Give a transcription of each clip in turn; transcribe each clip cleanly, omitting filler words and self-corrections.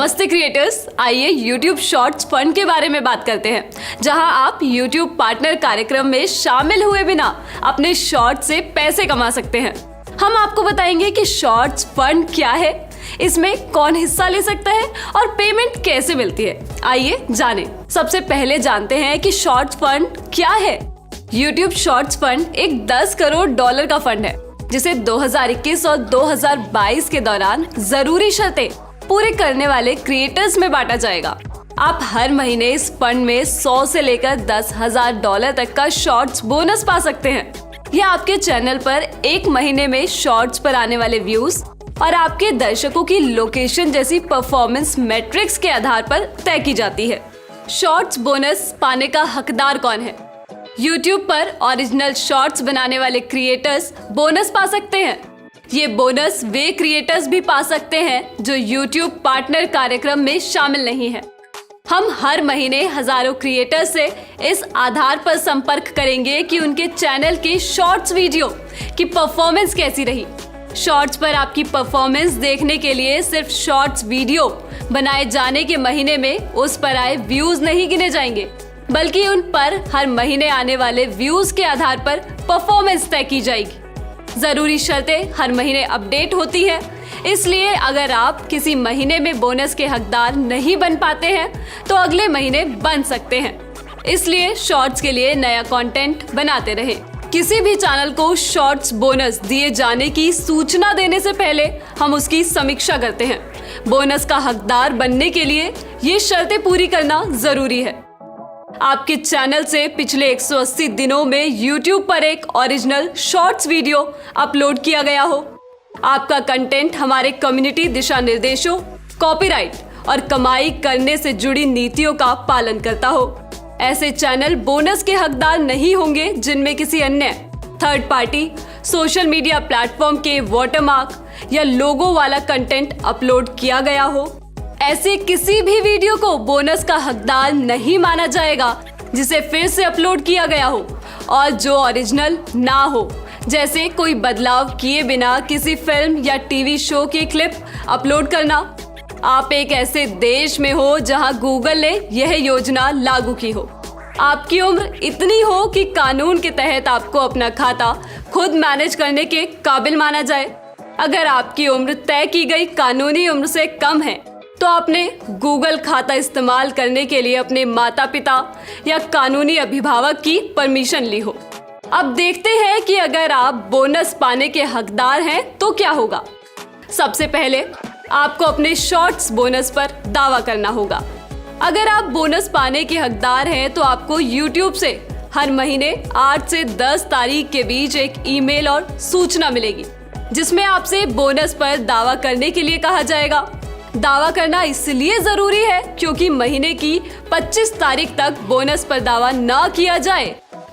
नमस्ते क्रिएटर्स, आइए YouTube shorts fund के बारे में बात करते हैं, जहां आप YouTube पार्टनर कार्यक्रम में शामिल हुए बिना अपने शॉर्ट से पैसे कमा सकते हैं। हम आपको बताएंगे कि शॉर्ट्स फंड क्या है, इसमें कौन हिस्सा ले सकता है और पेमेंट कैसे मिलती है। आइए जानें। सबसे पहले जानते हैं कि शॉर्ट्स फंड क्या है। YouTube शॉर्ट्स फंड एक $10 करोड़ का फंड है, जिसे 2021 और 2022 के दौरान जरूरी शर्तें पूरे करने वाले क्रिएटर्स में बांटा जाएगा। आप हर महीने इस फंड में 100 से लेकर $10,000 तक का शॉर्ट्स बोनस पा सकते हैं। यह आपके चैनल पर एक महीने में शॉर्ट्स पर आने वाले व्यूज और आपके दर्शकों की लोकेशन जैसी परफॉर्मेंस मैट्रिक्स के आधार पर तय की जाती है। शॉर्ट्स बोनस पाने का हकदार कौन है? YouTube पर ओरिजिनल शॉर्ट्स बनाने वाले क्रिएटर्स बोनस पा सकते हैं। ये बोनस वे क्रिएटर्स भी पा सकते हैं जो YouTube पार्टनर कार्यक्रम में शामिल नहीं है। हम हर महीने हजारों क्रिएटर्स से इस आधार पर संपर्क करेंगे कि उनके चैनल के शॉर्ट्स वीडियो की परफॉर्मेंस कैसी रही। शॉर्ट्स पर आपकी परफॉर्मेंस देखने के लिए सिर्फ शॉर्ट्स वीडियो बनाए जाने के महीने में उस पर आए व्यूज नहीं गिने जाएंगे, बल्कि उन पर हर महीने आने वाले व्यूज के आधार पर परफॉर्मेंस तय की जाएगी। जरूरी शर्तें हर महीने अपडेट होती है, इसलिए अगर आप किसी महीने में बोनस के हकदार नहीं बन पाते हैं तो अगले महीने बन सकते हैं। इसलिए शॉर्ट्स के लिए नया कंटेंट बनाते रहें। किसी भी चैनल को शॉर्ट्स बोनस दिए जाने की सूचना देने से पहले हम उसकी समीक्षा करते हैं। बोनस का हकदार बनने के लिए ये शर्तें पूरी करना जरूरी है। आपके चैनल से पिछले 180 दिनों में YouTube पर एक ओरिजिनल शॉर्ट्स वीडियो अपलोड किया गया हो। आपका कंटेंट हमारे कम्युनिटी दिशा निर्देशों, कॉपीराइट और कमाई करने से जुड़ी नीतियों का पालन करता हो। ऐसे चैनल बोनस के हकदार नहीं होंगे जिनमें किसी अन्य third party social media platform के वाटरमार्क या लोगो वाला कंटेंट अपलोड किया गया हो। ऐसे किसी भी वीडियो को बोनस का हकदार नहीं माना जाएगा जिसे फिर से अपलोड किया गया हो और जो ओरिजिनल ना हो, जैसे कोई बदलाव किए बिना किसी फिल्म या टीवी शो की क्लिप अपलोड करना। आप एक ऐसे देश में हो जहां गूगल ने यह योजना लागू की हो। आपकी उम्र इतनी हो कि कानून के तहत आपको अपना खाता खुद मैनेज करने के काबिल माना जाए। अगर आपकी उम्र तय की गई कानूनी उम्र से कम है तो आपने गूगल खाता इस्तेमाल करने के लिए अपने माता पिता या कानूनी अभिभावक की परमिशन ली हो। अब देखते हैं कि अगर आप बोनस पाने के हकदार हैं तो क्या होगा। सबसे पहले आपको अपने शॉर्ट्स बोनस पर दावा करना होगा। अगर आप बोनस पाने के हकदार हैं तो आपको YouTube से हर महीने 8 से 10 तारीख के बीच एक ईमेल और सूचना मिलेगी, जिसमें आपसे बोनस पर दावा करने के लिए कहा जाएगा। दावा करना इसलिए जरूरी है क्योंकि महीने की 25 तारीख तक बोनस पर दावा न किया जाए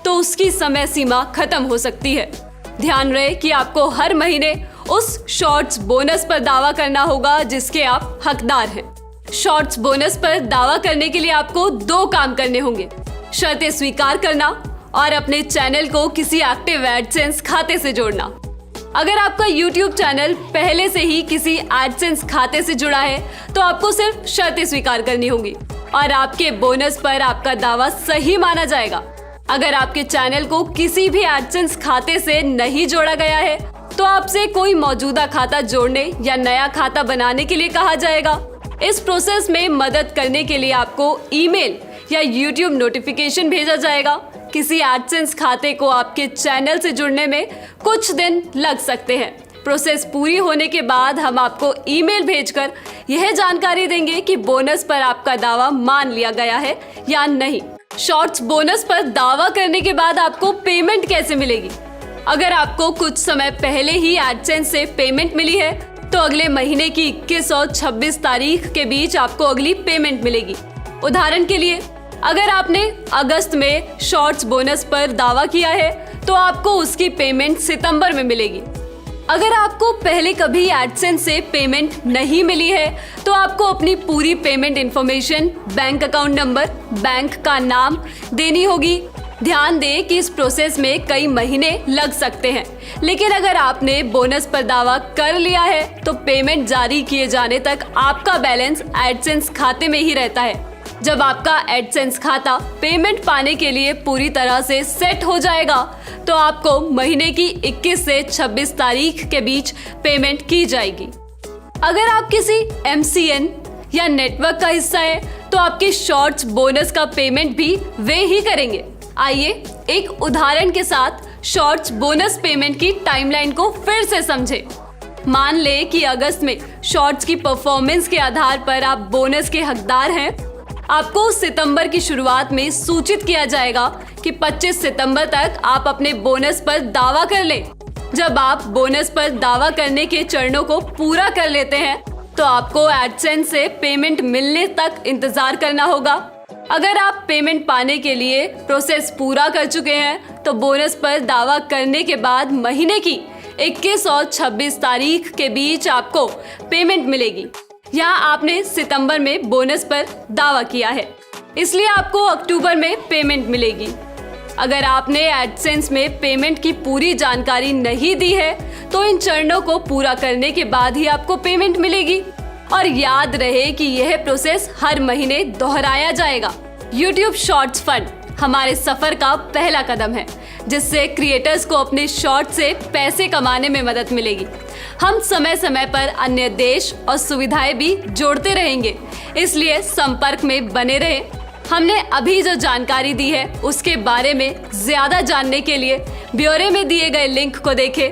तो उसकी समय सीमा खत्म हो सकती है। ध्यान रहे कि आपको हर महीने उस शॉर्ट्स बोनस पर दावा करना होगा जिसके आप हकदार हैं। शॉर्ट्स बोनस पर दावा करने के लिए आपको 2 काम करने होंगे: शर्तें स्वीकार करना और अपने चैनल को किसी एक्टिव एडसेंस खाते से जोड़ना। अगर आपका YouTube चैनल पहले से ही किसी एडसेंस खाते से जुड़ा है तो आपको सिर्फ शर्तें स्वीकार करनी होंगी और आपके बोनस पर आपका दावा सही माना जाएगा। अगर आपके चैनल को किसी भी एडसेंस खाते से नहीं जोड़ा गया है तो आपसे कोई मौजूदा खाता जोड़ने या नया खाता बनाने के लिए कहा जाएगा। इस प्रोसेस में मदद करने के लिए आपको ईमेल या YouTube नोटिफिकेशन भेजा जाएगा। किसी एडसेंस खाते को आपके चैनल से जुड़ने में कुछ दिन लग सकते हैं। प्रोसेस पूरी होने के बाद हम आपको ईमेल भेजकर यह जानकारी देंगे कि बोनस पर आपका दावा मान लिया गया है या नहीं। शॉर्ट्स बोनस पर दावा करने के बाद आपको पेमेंट कैसे मिलेगी? अगर आपको कुछ समय पहले ही एडसेंस से पेमेंट मिली है तो अगले महीने की 21 और 26 तारीख के बीच आपको अगली पेमेंट मिलेगी। उदाहरण के लिए, अगर आपने अगस्त में शॉर्ट्स बोनस पर दावा किया है तो आपको उसकी पेमेंट सितंबर में मिलेगी। अगर आपको पहले कभी एडसेंस से पेमेंट नहीं मिली है तो आपको अपनी पूरी payment information, bank account number, bank का नाम देनी होगी। ध्यान दें कि इस प्रोसेस में कई महीने लग सकते हैं, लेकिन अगर आपने बोनस पर दावा कर लिया है तो पेमेंट जारी किए जाने तक आपका बैलेंस एडसेंस खाते में ही रहता है। जब आपका एडसेंस खाता पेमेंट पाने के लिए पूरी तरह से सेट हो जाएगा तो आपको महीने की 21 से 26 तारीख के बीच पेमेंट की जाएगी। अगर आप किसी MCN या नेटवर्क का हिस्सा है तो आपके शॉर्ट्स बोनस का पेमेंट भी वे ही करेंगे। आइए एक उदाहरण के साथ शॉर्ट्स बोनस पेमेंट की टाइमलाइन को फिर से समझें। मान लें कि अगस्त में शॉर्ट्स की परफॉर्मेंस के आधार पर आप बोनस के हकदार हैं। आपको सितंबर की शुरुआत में सूचित किया जाएगा कि 25 सितंबर तक आप अपने बोनस पर दावा कर लें। जब आप बोनस पर दावा करने के चरणों को पूरा कर लेते हैं तो आपको एडसेंस से पेमेंट मिलने तक इंतजार करना होगा। अगर आप पेमेंट पाने के लिए प्रोसेस पूरा कर चुके हैं तो बोनस पर दावा करने के बाद महीने की 21 और 26 तारीख के बीच आपको पेमेंट मिलेगी। यहाँ आपने सितंबर में बोनस पर दावा किया है, इसलिए आपको अक्टूबर में पेमेंट मिलेगी। अगर आपने एडसेंस में पेमेंट की पूरी जानकारी नहीं दी है तो इन चरणों को पूरा करने के बाद ही आपको पेमेंट मिलेगी। और याद रहे कि यह प्रोसेस हर महीने दोहराया जाएगा। YouTube शॉर्ट्स फंड हमारे सफर का पहला कदम है, जिससे क्रिएटर्स को अपने शॉर्ट से पैसे कमाने में मदद मिलेगी। हम समय समय पर अन्य देश और सुविधाएं भी जोड़ते रहेंगे, इसलिए संपर्क में बने रहें। हमने अभी जो जानकारी दी है उसके बारे में ज्यादा जानने के लिए ब्यौरे में दिए गए लिंक को देखें।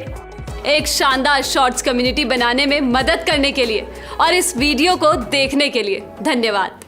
एक शानदार शॉर्ट्स कम्युनिटी बनाने में मदद करने के लिए और इस वीडियो को देखने के लिए धन्यवाद।